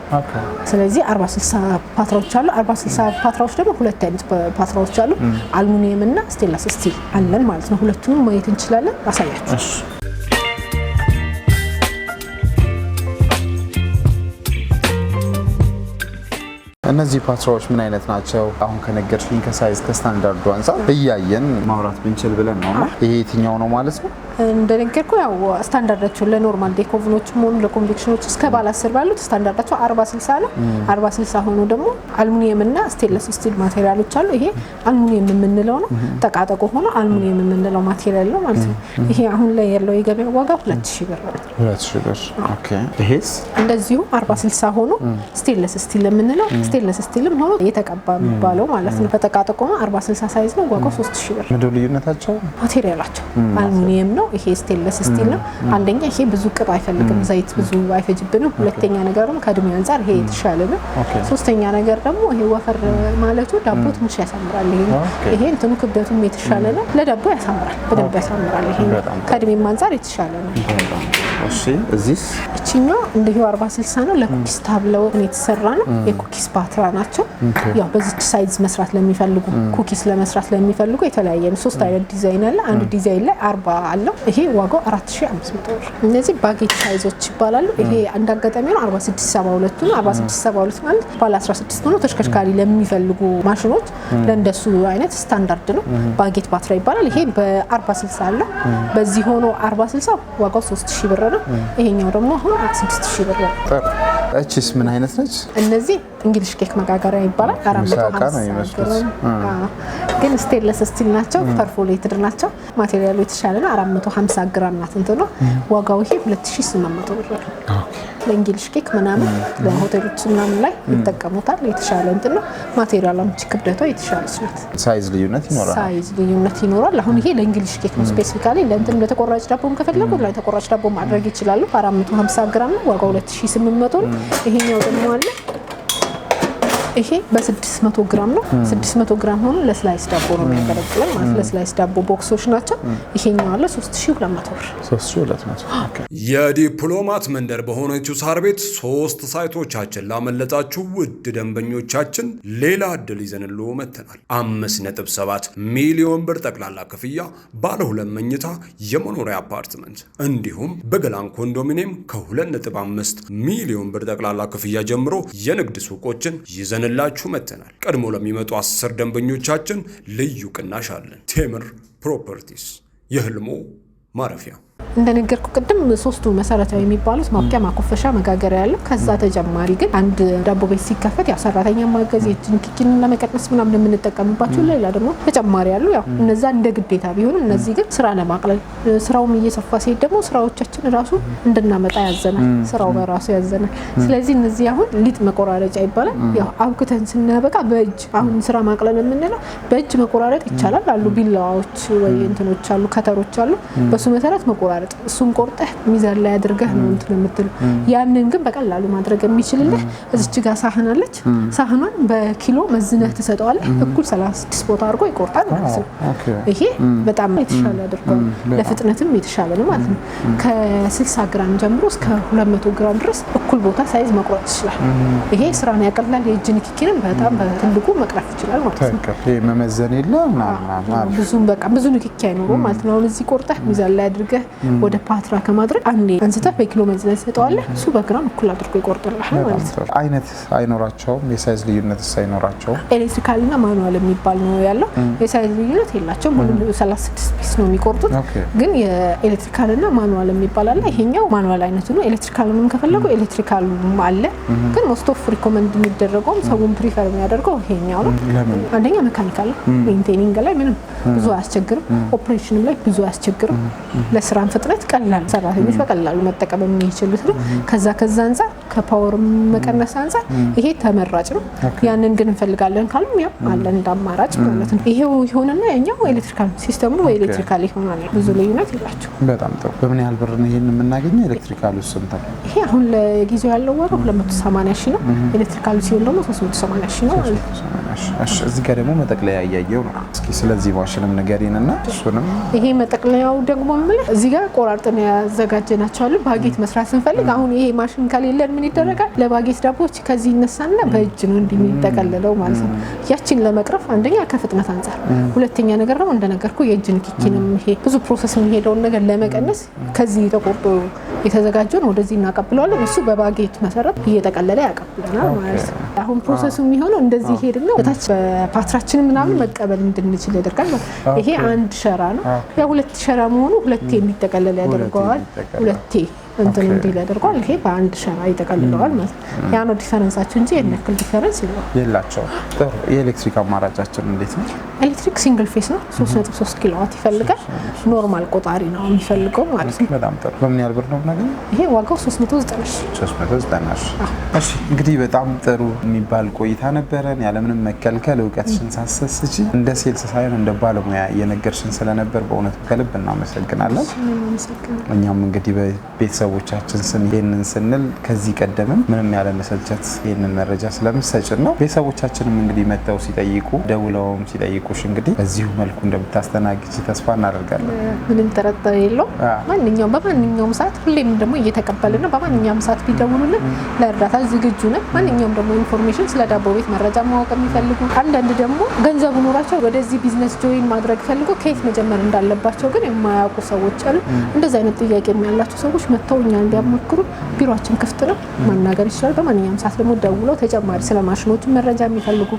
ስለዚህ 40 60 ፓትራዎች አሉ። 40 60 ፓትራዎች ደግሞ ሁለት አይነት ፓትራዎች አሉ። አሉሚኒየም እና ስቴንለስ ስቲል አለን ማለት ነው። ሁለቱንም ማየት እንችላለን። አሳያችሁ። እነዚህ ፓትራዎች ምን አይነት ናቸው? አሁን ከነገርሽኝ ከሳይዝ ከስታንዳርዱ አንፃር እያየን ማውራት ብንችል ብለን ነውና ይሄ የትኛው ነው ማለት ነው? እንደነገርኩ ያው ስታንዳርዳቸው ለኖርማል ዴኮቭኖችም ሆኑ ለኮንቬክሽኖች እስከ ባለ 10 ባሉት ስታንዳርዳቸው 40 60 ነው። 40 60 ሆኖ ደግሞ አሉሚኒየም እና ስቴንለስ ስቲል ማቴሪያሎች አሉ። ይሄ አሉሚኒየም የምንለው ነው። ጠቃጠቆ ሆኖ አሉሚኒየም የምንለው ማቴሪያል ነው ማለት ነው። ይሄ አሁን ላይ ያለው የገበያ ዋጋ 2000 ብር ነው። 2000 ብር። ኦኬ። ይሄስ እንደዚሁ 40 60 ሆኖ ስቴንለስ ስቲል የምንለው ስቴንለስ ስቲልም ሆኖ የተቀባ የሚባለው ማለት ነው። በጠቃጠቆ 40 60 ሳይዝ ነው። ዋጋው 3000 ብር። ምንድነው ልዩነታቸው? ማቴሪያላቸው አሉሚኒየም ነው። ይሄ ስቴንለስ ስቲል ነው። አንደኛ ይሄ ብዙ ቅጥ አይፈልግም፣ ዘይት ብዙ አይፈጅብንም። ሁለተኛ ነገር ደግሞ ከእድሜ አንፃር ይሄ የተሻለ ነው። ሶስተኛ ነገር ደግሞ ይሄ ወፈር ማለቱ ዳቦ ትንሽ ያሳምራል። ይሄ እንትኑ ክብደቱም የተሻለ ነው። ለዳቦ ያሳምራል፣ በደንብ ያሳምራል። ይሄ ከእድሜም አንፃር የተሻለ ነው። እሺ። እዚህስ እቺኛው እንደው 40 60 ነው። ለኩኪስ ታብለው የተሰራ ነው። የኩኪስ ፓትራ ናቸው። ያው በዚች ሳይዝ መስራት ለሚፈልጉ ኩኪስ ለመስራት ለሚፈልጉ የተለያየ ነው። 3 አይነት ዲዛይን አለ። አንድ ዲዛይን ላይ 40 አለው። ይሄ ዋጋው 4500 ብር። እነዚህ ባጌት ሳይዞች ይባላሉ። ይሄ አንድ አጋጣሚ ነው 46 72 ነው። 46 72 ማለት ባለ 16 ነው። ተሽከርካሪ ለሚፈልጉ ማሽኖች ለእንደሱ አይነት ስታንዳርድ ነው። ባጌት ፓትራ ይባላል። ይሄ በ40 60 አለ። በዚህ ሆኖ 40 60 ዋጋው 3000 ብር ነው። ይሄኛው ደግሞ አሁን 6000 ብር ነው። እቺስ ምን አይነት ነች? እነዚህ እንግሊሽ ኬክ መጋገሪያ ይባላል። 450 ግን ስቴንለስ ስቲል ናቸው። ፐርፎሌትድ ናቸው። ማቴሪያሉ የተሻለ ነው። 450 ግራም ናት እንትኑ። ዋጋው ይሄ 2800 ብር ነው። ለእንግሊሽ ኬክ ምናምን ለሆቴሎች ምናምን ላይ ይጠቀሙታል። የተሻለ እንትን ነው። ማቴሪያሉም ክብደቷ የተሻለች ናት። ሳይዝ ልዩነት ይኖራል። ሳይዝ ልዩነት ይኖራል። አሁን ይሄ ለእንግሊሽ ኬክ ነው ስፔሲፊካሊ። ለእንትን ለተቆራጭ ዳቦም ከፈለጉ ለተቆራጭ ዳቦ ማድረግ ይችላሉ። 450 ግራም ነው። ዋጋው 2800 ነው። ይሄኛው ደግሞ አለ። ይሄ በ600 ግራም ነው። 600 ግራም ሆኖ ለስላይስ ዳቦ ነው የሚያገለግለው ማለት ለስላይስ ዳቦ ቦክሶች ናቸው። ይሄኛው አለ 3200 ብር። 3200። ኦኬ። የዲፕሎማት መንደር በሆነችው ሳር ቤት 3 ሳይቶቻችን ላመለጣችሁ ውድ ደንበኞቻችን ሌላ እድል ይዘንልዎ መተናል። 5.7 ሚሊዮን ብር ጠቅላላ ክፍያ ባለ 2 መኝታ የመኖሪያ አፓርትመንት እንዲሁም በገላን ኮንዶሚኒየም ከ2.5 ሚሊዮን ብር ጠቅላላ ክፍያ ጀምሮ የንግድ ሱቆችን ይዘንላችሁ መተናል። ቀድሞ ለሚመጡ 10 ደንበኞቻችን ልዩ ቅናሽ አለን። ቴምር ፕሮፐርቲስ የህልሞ ማረፊያ። እንደነገርኩ ቅድም ሶስቱ መሰረታዊ የሚባሉት ማብቂያ፣ ማኮፈሻ፣ መጋገሪያ ያለው። ከዛ ተጨማሪ ግን አንድ ዳቦ ቤት ሲከፈት ያው ሰራተኛ ማገዝ የጅንኪኪን ለመቀነስ ምናምን የምንጠቀምባቸው ሌላ ደግሞ ተጨማሪ ያሉ ያው እነዛ እንደ ግዴታ ቢሆንም እነዚህ ግን ስራ ለማቅለል ስራውም እየሰፋ ሲሄድ ደግሞ ስራዎቻችን ራሱ እንድናመጣ ያዘናል። ስራው በራሱ ያዘናል። ስለዚህ እነዚህ አሁን ሊጥ መቆራረጫ ይባላል። ያው አብክተን ስናበቃ በእጅ አሁን ስራ ማቅለል የምንለው በእጅ መቆራረጥ ይቻላል። አሉ ቢላዋዎች ወይ እንትኖች አሉ፣ ከተሮች አሉ። በሱ መሰረት መቆራረጥ እሱን ቆርጠህ ሚዛን ላይ አድርገህ ነው እንትን የምትለው። ያንን ግን በቀላሉ ማድረግ የሚችልልህ እዚች ጋር ሳህን አለች። ሳህኗን በኪሎ መዝነህ ትሰጠዋለህ። እኩል 36 ቦታ አድርጎ ይቆርጣል ማለት ነው። ይሄ በጣም የተሻለ አድርጓል። ለፍጥነትም የተሻለ ነው ማለት ነው። ከ60 ግራም ጀምሮ እስከ 200 ግራም ድረስ እኩል ቦታ ሳይዝ መቁረጥ ይችላል። ይሄ ስራን ያቀላል። የእጅ ንክኪንም በጣም በትልቁ መቅረፍ ይችላል ማለት ነው። ይሄ መመዘን የለም ብዙ ንክኪ አይኖረውም ማለት ነው። አሁን እዚህ ቆርጠህ ሚዛን ላይ አድርገህ ወደ ፓትራ ከማድረግ አንዴ አንስተህ በኪሎ መዝነህ ትሰጠዋለህ። እሱ በግራም እኩል አድርጎ ይቆርጥልሃል ማለት ነው። አይነት አይኖራቸውም፣ የሳይዝ ልዩነት አይኖራቸውም። ኤሌክትሪካል እና ማኑዋል የሚባል ነው ያለው። የሳይዝ ልዩነት የላቸውም። ሙሉ 36 ፒስ ነው የሚቆርጡት። ግን የኤሌክትሪካል እና ማኑዋል የሚባል አለ። ይሄኛው ማኑዋል አይነቱ ነው። ኤሌክትሪካሉንም ከፈለጉ ኤሌክትሪካሉም አለ። ግን ሞስት ኦፍ ሪኮመንድ የሚደረገው ሰውን ፕሪፈር የሚያደርገው ይሄኛው ነው። አንደኛ ሜካኒካል ሜንቴኒንግ ላይ ምንም ብዙ አያስቸግርም። ኦፕሬሽንም ላይ ብዙ አያስቸግርም። ለስራም ፍጥነት ቀላል፣ ሰራተኞች በቀላሉ መጠቀም የሚችሉት ነው። ከዛ አንፃር ከፓወር መቀነስ አንፃር ይሄ ተመራጭ ነው። ያንን ግን እንፈልጋለን ካሉም ያው አለን እንዳማራጭ ማለት ነው። ይሄው ይሆንና ያኛው ኤሌክትሪካል ሲስተሙ ወይ ኤሌክትሪካል ይሆናል። ብዙ ልዩነት የላቸው። በጣም ጥሩ። በምን ያህል ብር ነው ይሄን የምናገኘው? ኤሌክትሪካሉ ስንት ነው? ይሄ አሁን ለጊዜው ያለው ዋጋ 280 ሺህ ነው። ኤሌክትሪካሉ ሲሆን ደግሞ 380 ሺህ ነው ማለት ነው። እሺ፣ እዚህ ጋር ደግሞ መጠቅለያ ያያየው ነው። እስኪ ስለዚህ ማሽንም ንገሪንና እሱንም። ይሄ መጠቅለያው ደግሞ ማለት እዚህ ጋር ቆራርጠን ያዘጋጀናቸው አሉ። ባጌት መስራት ስንፈልግ አሁን ይሄ ማሽን ከሌለን ምን ይደረጋል? ለባጌት ዳቦች ከዚህ ይነሳና በእጅ ነው እንደሚጠቀለለው ማለት ነው። ያቺን ለመቅረፍ አንደኛ ከፍጥነት አንፃር፣ ሁለተኛ ነገር ደግሞ እንደነገርኩ የእጅ ንክኪንም ይሄ ብዙ ፕሮሰስ የሚሄደውን ነገር ለመቀነስ ከዚህ ተቆርጦ የተዘጋጀውን ወደዚህ እናቀብለዋለን። እሱ በባጌት መሰረት እየጠቀለለ ያቀብለናል ማለት ነው። አሁን ፕሮሰሱ የሚሆነው እንደዚህ ሄድና በታች በፓትራችን ምናምን መቀበል እንድንችል ያደርጋል። ይሄ አንድ ሸራ ነው። ያ ሁለት ሸራ መሆኑ ሁለቴ እንዲጠቀለል ያደርገዋል። ሁለቴ እንትን እንዲል ያደርገዋል። ይሄ በአንድ ሸራ ይጠቀልለዋል ማለት ነው። ያ ነው ዲፈረንሳቸው እንጂ የነክል ዲፈረንስ የላቸውም። ጥሩ። የኤሌክትሪክ አማራጫችን እንዴት ነው? ኤሌክትሪክ ሲንግል ፌስ ነው። 3.3 ኪሎዋት ይፈልጋል። ኖርማል ቆጣሪ ነው የሚፈልገው ማለት ነው። በጣም ጥሩ። በምን ያህል ብር ነው የምናገኘው? ይሄ ዋጋው 390 ሺህ። እሺ፣ እንግዲህ በጣም ጥሩ የሚባል ቆይታ ነበረን። ያለምንም መከልከል እውቀትሽን ሳሰስቺ እንደ ሴልስ ሳይሆን እንደ ባለሙያ እየነገርሽን ስለነበር በእውነቱ ከልብ እናመሰግናለን። እኛም እንግዲህ ቤተሰቦቻችን ስም ይሄንን ስንል ከዚህ ቀደምም ምንም ያለ መሰልቸት ይሄንን መረጃ ስለምሰጭን ነው። ቤተሰቦቻችንም እንግዲህ መተው ሲጠይቁ ደውለውም ሲጠይቁሽ እንግዲህ በዚሁ መልኩ እንደምታስተናግጂ ተስፋ እናደርጋለን። ምንም ጥርጥር የለውም። በማንኛውም ሰዓት ሁሌም ደግሞ እየተቀበልን ነው። በማንኛውም ሰዓት ቢደውሉልን ለእርዳታ ዝግጁ ነን። ማንኛውም ደግሞ ኢንፎርሜሽን ስለ ዳቦ ቤት መረጃ ማወቅ የሚፈልጉ አንዳንድ ደግሞ ገንዘቡ ኖራቸው ወደዚህ ቢዝነስ ጆይን ማድረግ ፈልገው ከየት መጀመር እንዳለባቸው ግን የማያውቁ ሰዎች አሉ። እንደዚህ አይነት ጥያቄ ያላቸው ሰዎች መተው እኛን እንዲያማክሩ ቢሮአችን ክፍት ነው፣ ማናገር ይችላል። በማንኛውም ሰዓት ደግሞ ደውለው ተጨማሪ ስለ ማሽኖች መረጃ የሚፈልጉ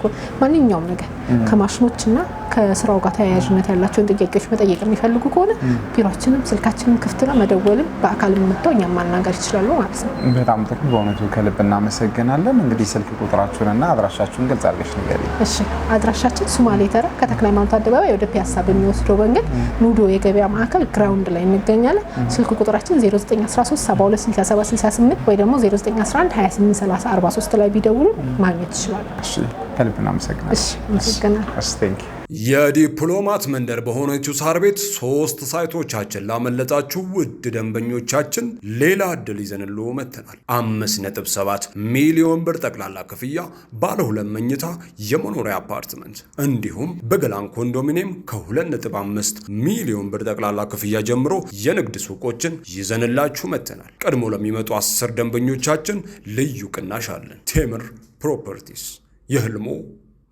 ማንኛውም ነገር ከማሽኖችና ከስራው ጋር ተያያዥነት ያላቸውን ጥያቄዎች መጠየቅ የሚፈልጉ ከሆነ ቢሮአችንም ስልካችንም ክፍት ነው። መደወልም በአካልም መተው እኛን ማናገር ይችላሉ ማለት ነው። በጣም ጥሩ። በእውነቱ ከልብ እናመሰግናለን። እንግዲህ ስልክ ቁጥራችሁንና አድራሻችሁን ግልጽ አድርገሽ ንገሪኝ። እሺ፣ አድራሻችን ሱማሌ ተራ ከተክለ ሃይማኖት አደባባይ ወደ ፒያሳ በሚወስደው መንገድ ኑዶ የገበያ ማዕከል ግራውንድ ላይ እንገኛለን። ስልክ ቁጥራችን 0913 726768 ወይ ደግሞ 0911 283043 ላይ ቢደውሉ ማግኘት ይችላሉ። እሺ፣ ከልብ እናመሰግናለን። እሺ፣ አመሰግናለሁ። እሺ፣ ቴንክ ዩ። የዲፕሎማት መንደር በሆነችው ሳር ቤት 3 ሳይቶቻችን ላመለጣችሁ ውድ ደንበኞቻችን ሌላ እድል ይዘንልዎ መጥተናል። 5.7 ሚሊዮን ብር ጠቅላላ ክፍያ ባለ 2 መኝታ የመኖሪያ አፓርትመንት እንዲሁም በገላን ኮንዶሚኒየም ከ2.5 ሚሊዮን ብር ጠቅላላ ክፍያ ጀምሮ የንግድ ሱቆችን ይዘንላችሁ መጥተናል። ቀድሞ ለሚመጡ 10 ደንበኞቻችን ልዩ ቅናሽ አለን። ቴምር ፕሮፐርቲስ የህልሞ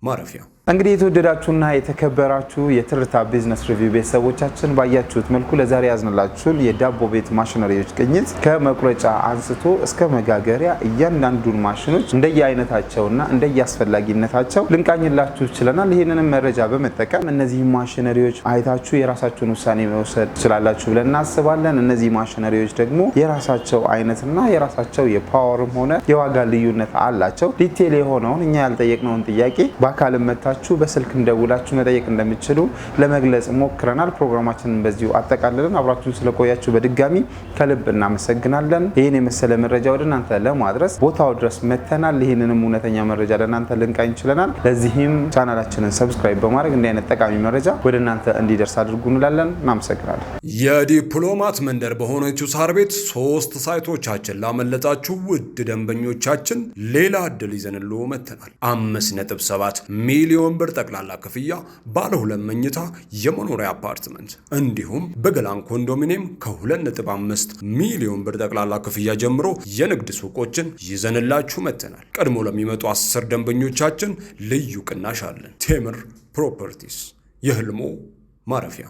ማረፊያ። እንግዲህ የተወደዳችሁና የተከበራችሁ የትርታ ቢዝነስ ሪቪው ቤተሰቦቻችን ባያችሁት መልኩ ለዛሬ ያዝንላችሁን የዳቦ ቤት ማሽነሪዎች ቅኝት ከመቁረጫ አንስቶ እስከ መጋገሪያ እያንዳንዱን ማሽኖች እንደየአይነታቸውና እንደየአስፈላጊነታቸው ልንቃኝላችሁ ችለናል። ይህንንም መረጃ በመጠቀም እነዚህ ማሽነሪዎች አይታችሁ የራሳችሁን ውሳኔ መውሰድ ትችላላችሁ ብለን እናስባለን። እነዚህ ማሽነሪዎች ደግሞ የራሳቸው አይነትና የራሳቸው የፓወርም ሆነ የዋጋ ልዩነት አላቸው። ዲቴል የሆነውን እኛ ያልጠየቅነውን ጥያቄ በአካልም መታችሁ በስልክ እንደውላችሁ መጠየቅ እንደምትችሉ ለመግለጽ ሞክረናል። ፕሮግራማችንን በዚሁ አጠቃልለን አብራችሁን ስለቆያችሁ በድጋሚ ከልብ እናመሰግናለን። ይህን የመሰለ መረጃ ወደ እናንተ ለማድረስ ቦታው ድረስ መተናል። ይህንንም እውነተኛ መረጃ ለእናንተ ልንቃኝ ችለናል። ለዚህም ቻናላችንን ሰብስክራይብ በማድረግ እንዲህ አይነት ጠቃሚ መረጃ ወደ እናንተ እንዲደርስ አድርጉ እንላለን። እናመሰግናለን። የዲፕሎማት መንደር በሆነችው ሳር ቤት 3 ሳይቶቻችን ላመለጣችሁ ውድ ደንበኞቻችን ሌላ እድል ይዘንልዎ መጥተናል። 5.7 ሚሊዮን ብር ጠቅላላ ክፍያ ባለ 2 መኝታ የመኖሪያ አፓርትመንት እንዲሁም በገላን ኮንዶሚኒየም ከ2.5 ሚሊዮን ብር ጠቅላላ ክፍያ ጀምሮ የንግድ ሱቆችን ይዘንላችሁ መጥተናል። ቀድሞ ለሚመጡ 10 ደንበኞቻችን ልዩ ቅናሽ አለን። ቴምር ፕሮፐርቲስ የህልሞ ማረፊያ።